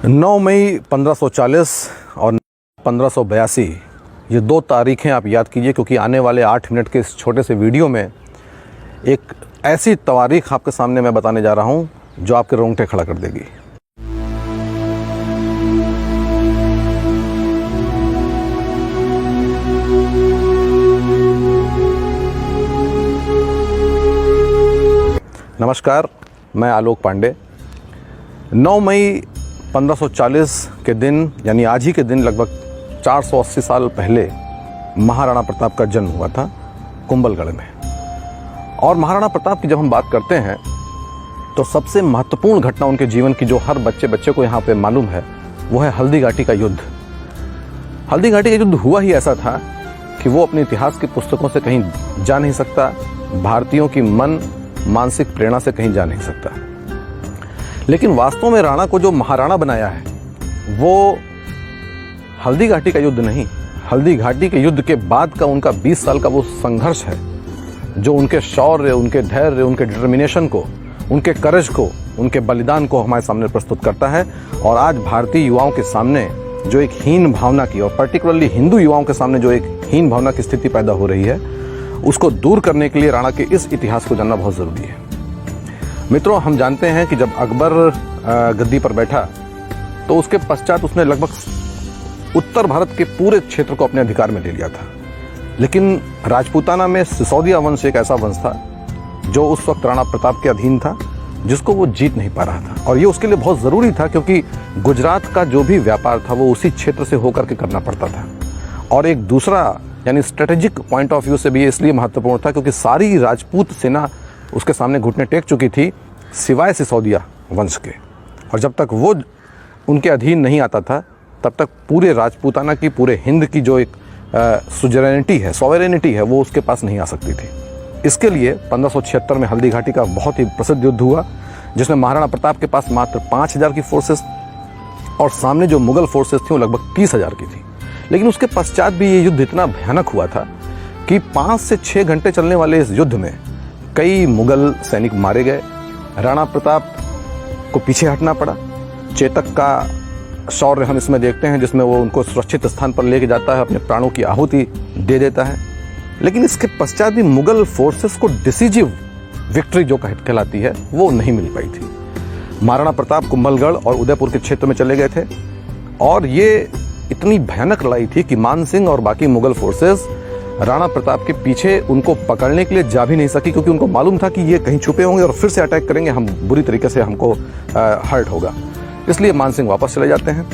9 मई 1540 और 1582 ये दो तारीखें आप याद कीजिए, क्योंकि आने वाले 8 मिनट के इस छोटे से वीडियो में एक ऐसी तारीख आपके सामने मैं बताने जा रहा हूँ जो आपके रोंगटे खड़ा कर देगी। नमस्कार, मैं आलोक पांडे। 9 मई 1540 के दिन यानी आज ही के दिन लगभग 480 साल पहले महाराणा प्रताप का जन्म हुआ था कुंभलगढ़ में। और महाराणा प्रताप की जब हम बात करते हैं तो सबसे महत्वपूर्ण घटना उनके जीवन की जो हर बच्चे को यहाँ पे मालूम है वो है हल्दी घाटी का युद्ध। हल्दी घाटी का युद्ध हुआ ही ऐसा था कि वो अपने इतिहास की पुस्तकों से कहीं जा नहीं सकता, भारतीयों की मानसिक प्रेरणा से कहीं जा नहीं सकता। लेकिन वास्तव में राणा को जो महाराणा बनाया है वो हल्दी घाटी का युद्ध नहीं, हल्दी घाटी के युद्ध के बाद का उनका 20 साल का वो संघर्ष है जो उनके शौर्य, उनके धैर्य, उनके डिटर्मिनेशन को, उनके करेज को, उनके बलिदान को हमारे सामने प्रस्तुत करता है। और आज भारतीय युवाओं के सामने जो एक हीन भावना की, और पर्टिकुलरली हिंदू युवाओं के सामने जो एक हीन भावना की स्थिति पैदा हो रही है, उसको दूर करने के लिए राणा के इस इतिहास को जानना बहुत ज़रूरी है। मित्रों, हम जानते हैं कि जब अकबर गद्दी पर बैठा तो उसके पश्चात उसने लगभग उत्तर भारत के पूरे क्षेत्र को अपने अधिकार में ले लिया था। लेकिन राजपूताना में सिसोदिया वंश एक ऐसा वंश था जो उस वक्त राणा प्रताप के अधीन था, जिसको वो जीत नहीं पा रहा था। और ये उसके लिए बहुत ज़रूरी था क्योंकि गुजरात का जो भी व्यापार था वो उसी क्षेत्र से होकर के करना पड़ता था। और एक दूसरा यानी स्ट्रेटेजिक पॉइंट ऑफ व्यू से भी ये इसलिए महत्वपूर्ण था क्योंकि सारी राजपूत सेना उसके सामने घुटने टेक चुकी थी सिवाय सिसोदिया वंश के। और जब तक वो उनके अधीन नहीं आता था तब तक पूरे राजपूताना की, पूरे हिंद की जो एक सुजरेनिटी है, सॉवरेनिटी है, वो उसके पास नहीं आ सकती थी। इसके लिए 1576 में हल्दी घाटी का बहुत ही प्रसिद्ध युद्ध हुआ जिसमें महाराणा प्रताप के पास मात्र 5000 की फोर्सेस और सामने जो मुगल फोर्सेस थी वो लगभग 30,000 की थी। लेकिन उसके पश्चात भी ये युद्ध इतना भयानक हुआ था कि 5 से 6 घंटे चलने वाले इस युद्ध में कई मुगल सैनिक मारे गए। राणा प्रताप को पीछे हटना पड़ा। चेतक का शौर्य हम इसमें देखते हैं जिसमें वो उनको सुरक्षित स्थान पर लेके जाता है, अपने प्राणों की आहुति दे देता है। लेकिन इसके पश्चात भी मुगल फोर्सेस को डिसीजिव विक्ट्री जो कहलाती है वो नहीं मिल पाई थी। महाराणा प्रताप कुंभलगढ़ और उदयपुर के क्षेत्र में चले गए थे और ये इतनी भयानक लड़ाई थी कि मान सिंह और बाकी मुगल फोर्सेस राणा प्रताप के पीछे उनको पकड़ने के लिए जा भी नहीं सकी, क्योंकि उनको मालूम था कि ये कहीं छुपे होंगे और फिर से अटैक करेंगे, हम बुरी तरीके से हमको हर्ट होगा। इसलिए मान सिंह वापस चले जाते हैं।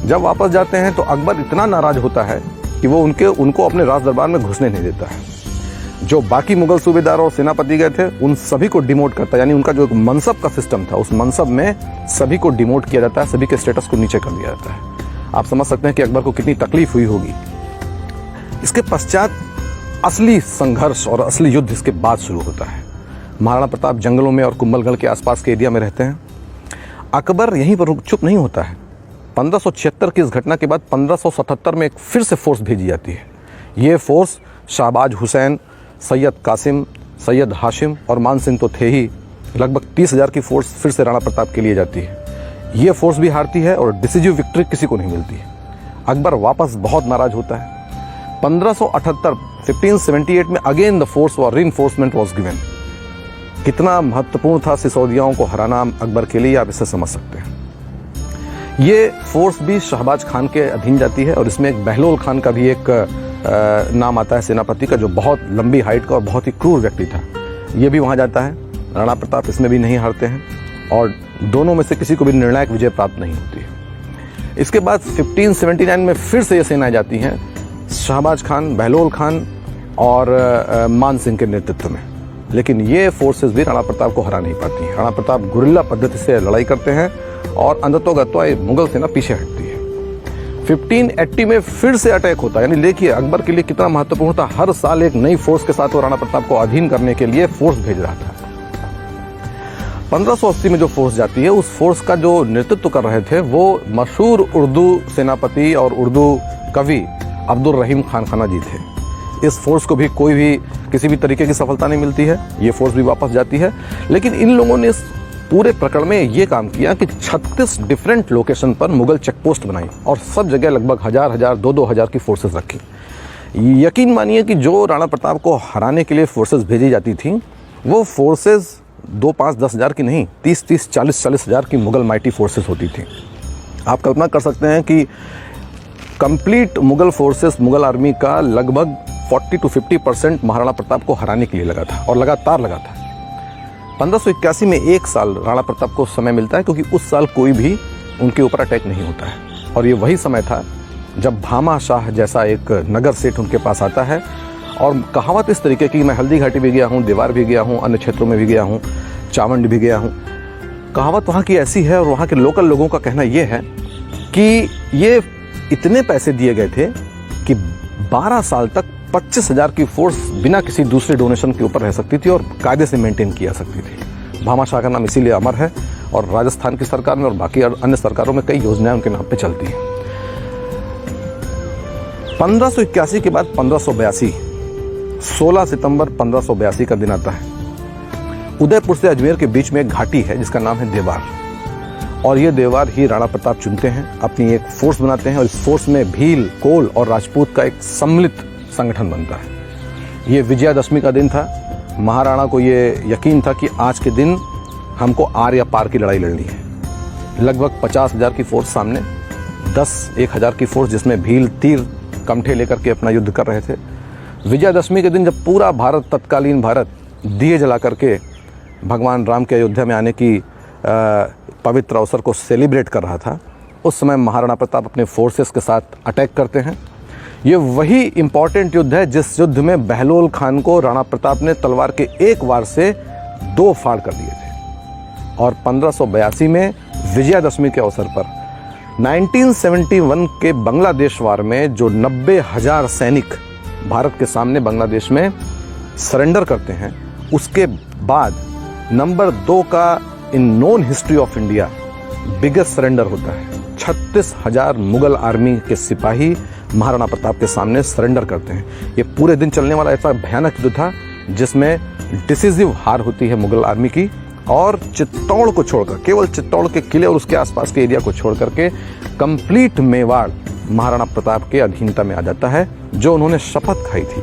जब वापस जाते हैं तो अकबर इतना नाराज होता है कि वो उनको अपने राज दरबार में घुसने नहीं देता है। जो बाकी मुगल सूबेदार और सेनापति गए थे उन सभी को डिमोट करता है, यानी उनका जो एक मनसब का सिस्टम था उस मनसब में सभी को डिमोट किया जाता है, सभी के स्टेटस को नीचे कर दिया जाता है। आप समझ सकते हैं कि अकबर को कितनी तकलीफ हुई होगी। इसके पश्चात असली संघर्ष और असली युद्ध इसके बाद शुरू होता है। महाराणा प्रताप जंगलों में और कुंभलगढ़ के आसपास के एरिया में रहते हैं। अकबर यहीं पर चुप नहीं होता है। 1576 की इस घटना के बाद 1577 में एक फिर से फोर्स भेजी जाती है। ये फोर्स शाहबाज हुसैन, सैयद कासिम, सैयद हाशिम और मान सिंह तो थे ही, लगभग 30,000 की फोर्स फिर से राणा प्रताप के लिए जाती है। ये फोर्स भी हारती है और डिसीजिव विक्ट्री किसी को नहीं मिलती है। अकबर वापस बहुत नाराज होता है। 1578 में अगेन द फोर्स और रीइंफोर्समेंट वाज गिवन। कितना महत्वपूर्ण था सिसोदियाओं को हराना अकबर के लिए, आप इसे समझ सकते हैं। ये फोर्स भी शहबाज खान के अधीन जाती है और इसमें एक बहलोल खान का भी एक नाम आता है सेनापति का, जो बहुत लंबी हाइट का और बहुत ही क्रूर व्यक्ति था। ये भी वहाँ जाता है। राणा प्रताप इसमें भी नहीं हारते हैं और दोनों में से किसी को भी निर्णायक विजय प्राप्त नहीं होती है। इसके बाद 1579 में फिर से ये सेनाएं जाती हैं शहबाज खान, बहलोल खान और मान सिंह के नेतृत्व में। लेकिन ये फोर्सेस भी राणा प्रताप को हरा नहीं पाती हैं। राणा प्रताप गुरिल्ला पद्धति से लड़ाई करते हैं और अंततोगत्वा मुगल सेना पीछे हटती है। 1580 में फिर से अटैक होता है। यानी देखिए अकबर के लिए कितना महत्वपूर्ण था। हर साल एक नई फोर्स के साथ वो राणा प्रताप को अधीन करने के लिए फोर्स भेज रहा था। 1580 में जो फोर्स जाती है उस फोर्स का जो नेतृत्व कर रहे थे वो मशहूर उर्दू सेनापति और उर्दू कवि अब्दुल रहीम खान खाना जी थे। इस फोर्स को भी कोई भी किसी भी तरीके की सफलता नहीं मिलती है। ये फोर्स भी वापस जाती है। लेकिन इन लोगों ने इस पूरे प्रकरण में ये काम किया कि 36 डिफरेंट लोकेशन पर मुगल चेकपोस्ट बनाई और सब जगह लगभग 1000, 2,000 की फोर्सेस रखी। यकीन मानिए कि जो राणा प्रताप को हराने के लिए फोर्सेस भेजी जाती थी, वो फोर्सेस 2, 5, 10 हज़ार की नहीं, 30, 40 हज़ार की मुगल माइटी फोर्सेस होती थी। आप कल्पना कर सकते हैं कि complete Mughal forces, Mughal army का लगभग 40 to 50% महाराणा प्रताप को हराने के लिए लगा था और लगातार लगा था। 1581 में 1 साल राणा प्रताप को समय मिलता है, क्योंकि उस साल कोई भी उनके ऊपर अटैक नहीं होता है। और ये वही समय था जब भामा शाह जैसा एक नगर सेठ उनके पास आता है। और कहावत इस तरीके की, मैं हल्दी घाटी भी गया हूँ, देवार भी गया हूँ, अन्य क्षेत्रों में भी गया हूँ, चावंड भी गया हूँ। कहावत वहाँ की ऐसी है और वहाँ के लोकल लोगों का कहना ये है कि ये इतने पैसे दिए गए थे कि 12 साल तक 25,000 की फोर्स बिना किसी दूसरे डोनेशन के ऊपर रह सकती थी और कायदे से मेंटेन किया सकती थी। भामा शाह का नाम इसीलिए अमर है और राजस्थान की सरकार में और बाकी अन्य सरकारों में कई योजनाएं उनके नाम पे चलती हैं। 1581 के बाद 1582, 16 सितंबर 1582 का दिन आता है। उदयपुर से अजमेर के बीच में एक घाटी है जिसका नाम है देवार, और ये देवार ही राणा प्रताप चुनते हैं, अपनी एक फोर्स बनाते हैं और इस फोर्स में भील, कोल और राजपूत का एक सम्मिलित संगठन बनता है। ये विजयादशमी का दिन था। महाराणा को ये यकीन था कि आज के दिन हमको आर या पार की लड़ाई लड़नी है। लगभग 50,000 की फोर्स सामने, 10-1,000 की फोर्स जिसमें भील, तीर, कमठे लेकर के अपना युद्ध कर रहे थे। विजयादशमी के दिन जब पूरा भारत, तत्कालीन भारत, दिए जला करके भगवान राम के अयोध्या में आने की पवित्र अवसर को सेलिब्रेट कर रहा था, उस समय महाराणा प्रताप अपने फोर्सेस के साथ अटैक करते हैं। ये वही इंपॉर्टेंट युद्ध है जिस युद्ध में बहलोल खान को राणा प्रताप ने तलवार के एक वार से 2 फाड़ कर दिए थे। और 1582 में विजयादशमी के अवसर पर 1971 के बांग्लादेश वार में जो 90,000 सैनिक भारत के सामने बांग्लादेश में सरेंडर करते हैं, उसके बाद नंबर 2 का इन known history of India biggest surrender होता है। 36,000 मुगल आर्मी के सिपाही महाराणा प्रताप के सामने सरेंडर करते हैं। ये पूरे दिन चलने वाला ऐसा भयानक युद्ध था जिसमें डिसिसिव हार होती है मुगल आर्मी की, और चित्तौड़ को छोड़कर, केवल चित्तौड़ के किले और उसके आसपास के एरिया को छोड़ करके कंप्लीट मेवाड़ महाराणा प्रताप के अधीनता में आ जाता है। जो उन्होंने शपथ खाई थी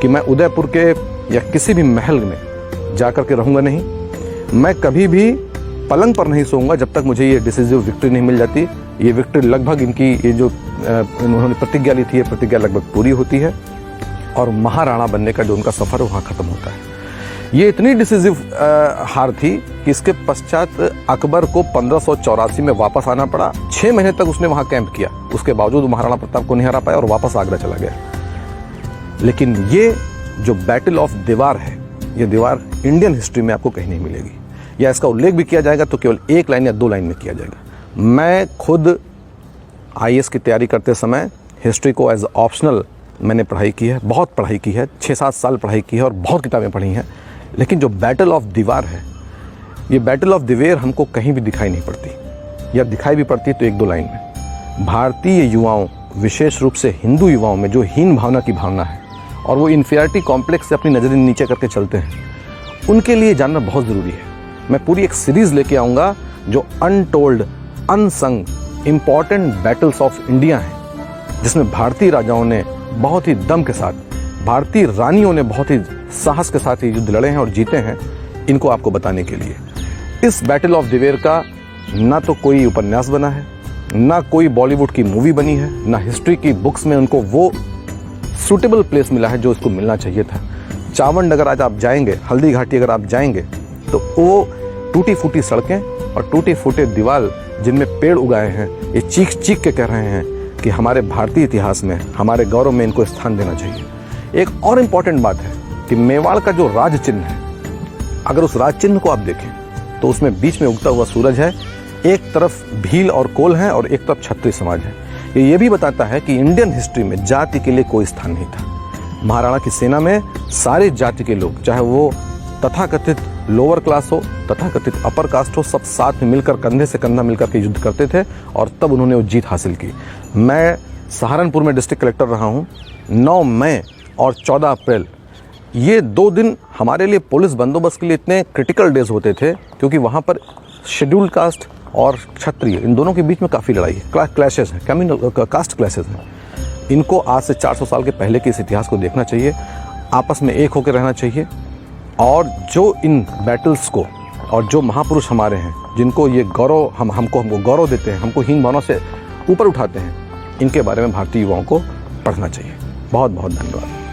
कि मैं उदयपुर के या किसी भी महल में जाकर के रहूंगा नहीं, मैं कभी भी पलंग पर नहीं सोऊंगा जब तक मुझे ये डिसिसिव विक्ट्री नहीं मिल जाती। ये विक्ट्री लगभग इनकी, ये जो उन्होंने प्रतिज्ञा ली थी, ये प्रतिज्ञा लगभग पूरी होती है और महाराणा बनने का जो उनका सफर है वहाँ खत्म होता है। ये इतनी डिसिसिव हार थी कि इसके पश्चात अकबर को 1584 में वापस आना पड़ा। 6 महीने तक उसने वहाँ कैंप किया, उसके बावजूद महाराणा प्रताप को नहीं हरा पाया और वापस आगरा चला गया। लेकिन ये जो बैटल ऑफ देवार है, ये दीवार इंडियन हिस्ट्री में आपको कहीं नहीं मिलेगी, या इसका उल्लेख भी किया जाएगा तो केवल 1 लाइन या 2 लाइन में किया जाएगा। मैं खुद IAS की तैयारी करते समय हिस्ट्री को एज ऑप्शनल मैंने पढ़ाई की है, बहुत पढ़ाई की है, 6-7 साल पढ़ाई की है और बहुत किताबें पढ़ी हैं। लेकिन जो बैटल ऑफ दीवार है, ये बैटल ऑफ दिवेर हमको कहीं भी दिखाई नहीं पड़ती, या दिखाई भी पड़ती तो 1-2 लाइन में। भारतीय युवाओं, विशेष रूप से हिंदू युवाओं में जो हीन भावना की भावना है और वो इन्फीरियरिटी कॉम्प्लेक्स से अपनी नज़रें नीचे करके चलते हैं, उनके लिए जानना बहुत ज़रूरी है। मैं पूरी एक सीरीज़ लेके आऊँगा जो untold, unsung important battles of India हैं, जिसमें भारतीय राजाओं ने बहुत ही दम के साथ, भारतीय रानियों ने बहुत ही साहस के साथ ये युद्ध लड़े हैं और जीते हैं। इनको आपको बताने के लिए इस बैटल ऑफ दिवेर का ना तो कोई उपन्यास बना है, ना कोई बॉलीवुड की मूवी बनी है, ना हिस्ट्री की बुक्स में उनको वो सूटेबल प्लेस मिला है जो उसको मिलना चाहिए था। चावंड अगर आज आप जाएंगे, हल्दी घाटी अगर आप जाएंगे, तो वो टूटी फूटी सड़कें और टूटे फूटे दीवार जिनमें पेड़ उगाए हैं, ये चीख चीख के कह रहे हैं कि हमारे भारतीय इतिहास में, हमारे गौरव में इनको स्थान देना चाहिए। एक और इम्पॉर्टेंट बात है कि मेवाड़ का जो राज चिन्ह है, अगर उस राज चिन्ह को आप देखें तो उसमें बीच में उगता हुआ सूरज है, एक तरफ भील और कोल है और एक तरफ क्षत्रिय समाज है। ये भी बताता है कि इंडियन हिस्ट्री में जाति के लिए कोई स्थान नहीं था। महाराणा की सेना में सारे जाति के लोग, चाहे वो तथाकथित लोअर क्लास हो, तथाकथित अपर कास्ट हो, सब साथ में मिलकर, कंधे से कंधा मिलकर के युद्ध करते थे और तब उन्होंने वो जीत हासिल की। मैं सहारनपुर में डिस्ट्रिक्ट कलेक्टर रहा हूँ। 9 मई और 14 अप्रैल, ये 2 दिन हमारे लिए पुलिस बंदोबस्त के लिए इतने क्रिटिकल डेज होते थे, क्योंकि वहाँ पर शेड्यूल्ड कास्ट और क्षत्रिय, इन दोनों के बीच में काफ़ी लड़ाई है, क्लैशेस हैं, कम्युनल कास्ट क्लैशेस हैं। इनको आज से 400 साल के पहले के इस इतिहास को देखना चाहिए, आपस में एक होकर रहना चाहिए, और जो इन बैटल्स को और जो महापुरुष हमारे हैं जिनको ये गौरव हमको गौरव देते हैं, हमको हीन भावना से ऊपर उठाते हैं, इनके बारे में भारतीय युवाओं को पढ़ना चाहिए। बहुत बहुत धन्यवाद।